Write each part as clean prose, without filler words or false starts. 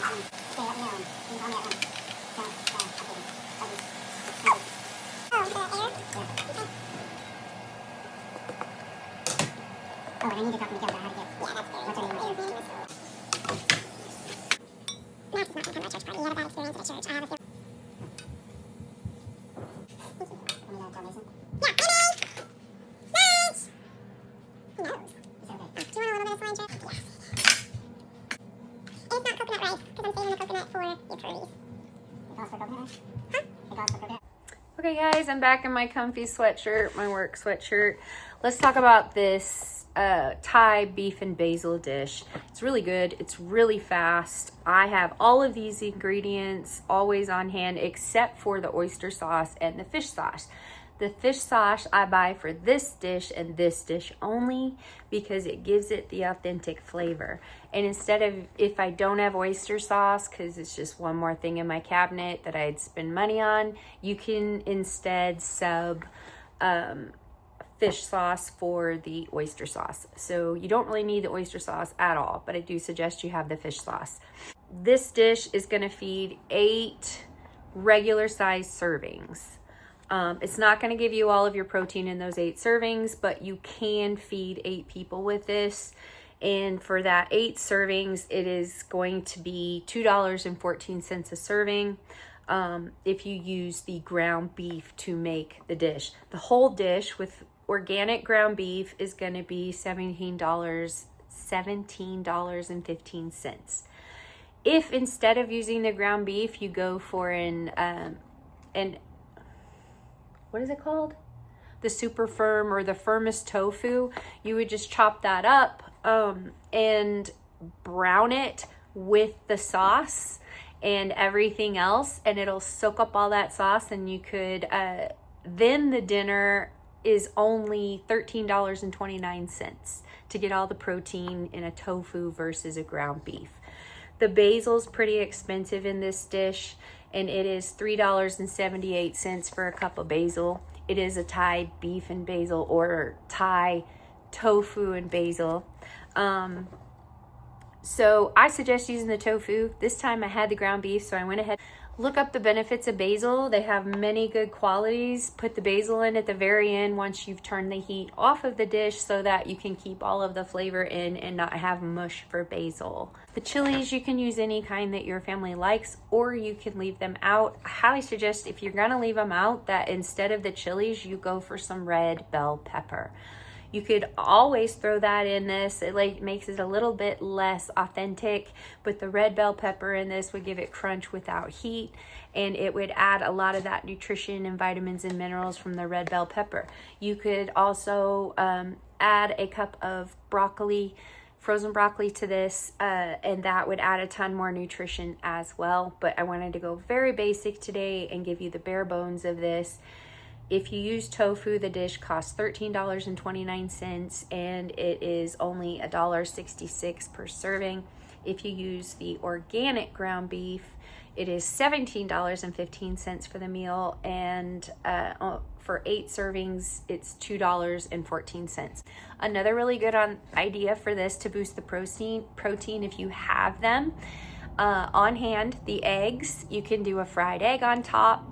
and I need to talk to Miguel about how to get what's her name. Max is not going to come to a church party. You have a bad experience at a church. I have a feeling. Yeah, Max! He knows. Do you want a little bit of cilantro? Yes. And it's not coconut rice, because I'm saving the coconut for your curries. It calls for coconut rice? Huh? It calls for coconut. Okay guys, I'm back in my comfy sweatshirt, my work sweatshirt. Let's talk about this Thai beef and basil dish. It's really good. It's really fast. I have all of these ingredients always on hand except for the oyster sauce and the fish sauce. The fish sauce I buy for this dish and this dish only because it gives it the authentic flavor. And instead of, if I don't have oyster sauce, because it's just one more thing in my cabinet that I'd spend money on, you can instead sub fish sauce for the oyster sauce. So you don't really need the oyster sauce at all, but I do suggest you have the fish sauce. This dish is gonna feed 8 regular size servings. It's not going to give you all of your protein in those 8 servings, but you can feed 8 people with this. And for that 8 servings, it is going to be $2.14 a serving if you use the ground beef to make the dish. The whole dish with organic ground beef is going to be $17.15. If instead of using the ground beef, you go for an what is it called? The super firm or the firmest tofu. You would just chop that up and brown it with the sauce and everything else, and it'll soak up all that sauce. And you could, then the dinner is only $13.29 to get all the protein in a tofu versus a ground beef. The basil's pretty expensive in this dish, and it is $3.78 for a cup of basil. It is a Thai beef and basil or Thai tofu and basil. So I suggest using the tofu. This time I had the ground beef, so I went ahead. Look up the benefits of basil. They have many good qualities. Put the basil in at the very end once you've turned the heat off of the dish so that you can keep all of the flavor in and not have mush for basil. The chilies, you can use any kind that your family likes, or you can leave them out. I highly suggest, if you're gonna leave them out, that instead of the chilies, you go for some red bell pepper. You could always throw that in this. It makes it a little bit less authentic, but the red bell pepper in this would give it crunch without heat, and it would add a lot of that nutrition and vitamins and minerals from the red bell pepper. You could also add a cup of broccoli, frozen broccoli to this, and that would add a ton more nutrition as well. But I wanted to go very basic today and give you the bare bones of this. If you use tofu, the dish costs $13.29 and it is only $1.66 per serving. If you use the organic ground beef, it is $17.15 for the meal, and for 8 servings, it's $2.14. Another really good idea for this to boost the protein if you have them on hand, the eggs. You can do a fried egg on top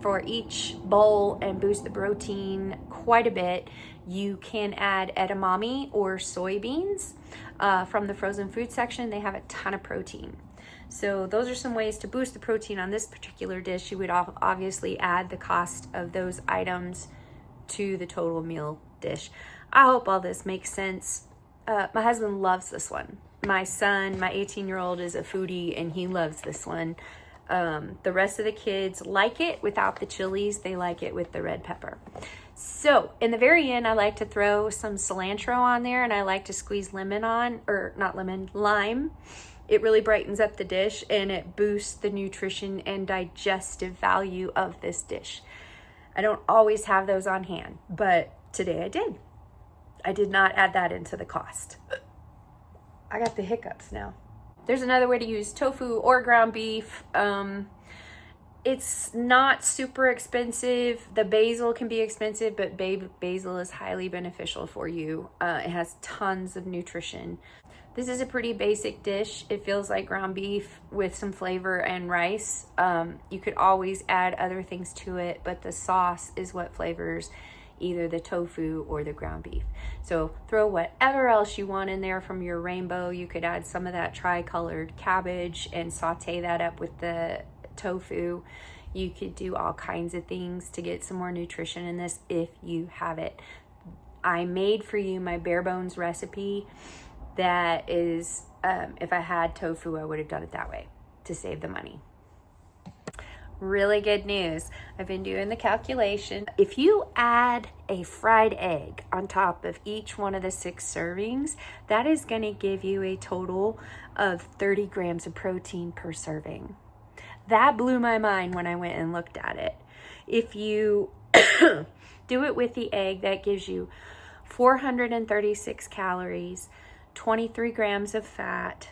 for each bowl and boost the protein quite a bit. You can add edamame or soybeans from the frozen food section. They have a ton of protein. So those are some ways to boost the protein on this particular dish. You would obviously add the cost of those items to the total meal dish. I hope all this makes sense. My husband loves this one. My son, my 18-year-old, is a foodie and he loves this one. The rest of the kids like it without the chilies. They like it with the red pepper. So in the very end, I like to throw some cilantro on there, and I like to squeeze lemon on, or not lemon, lime. It really brightens up the dish and it boosts the nutrition and digestive value of this dish. I don't always have those on hand, but today I did. I did not add that into the cost. I got the hiccups now. There's another way to use tofu or ground beef. It's not super expensive. The basil can be expensive, but basil is highly beneficial for you. It has tons of nutrition. This is a pretty basic dish. It feels like ground beef with some flavor and rice. You could always add other things to it, but the sauce is what flavors either the tofu or the ground beef. So throw whatever else you want in there from your rainbow. You could add some of that tri-colored cabbage and saute that up with the tofu. You could do all kinds of things to get some more nutrition in this if you have it. I made for you my bare bones recipe that is, if I had tofu, I would have done it that way to save the money. Really good news. I've been doing the calculation. If you add a fried egg on top of each one of the 6 servings, that is going to give you a total of 30 grams of protein per serving. That blew my mind when I went and looked at it. If you do it with the egg, that gives you 436 calories, 23 grams of fat,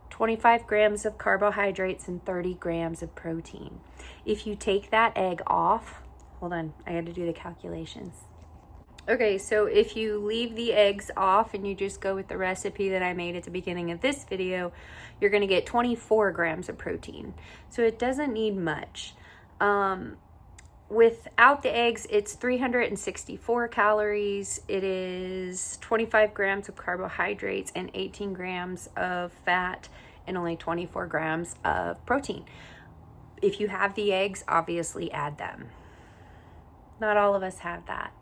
25 grams of carbohydrates, and 30 grams of protein. If you take that egg off, hold on, I had to do the calculations. Okay, so if you leave the eggs off and you just go with the recipe that I made at the beginning of this video, you're gonna get 24 grams of protein. So it doesn't need much. Without the eggs, it's 364 calories. It is 25 grams of carbohydrates and 18 grams of fat and only 24 grams of protein. If you have the eggs, obviously add them. Not all of us have that.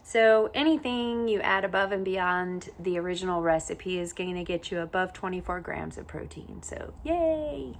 So anything you add above and beyond the original recipe is going to get you above 24 grams of protein. So yay!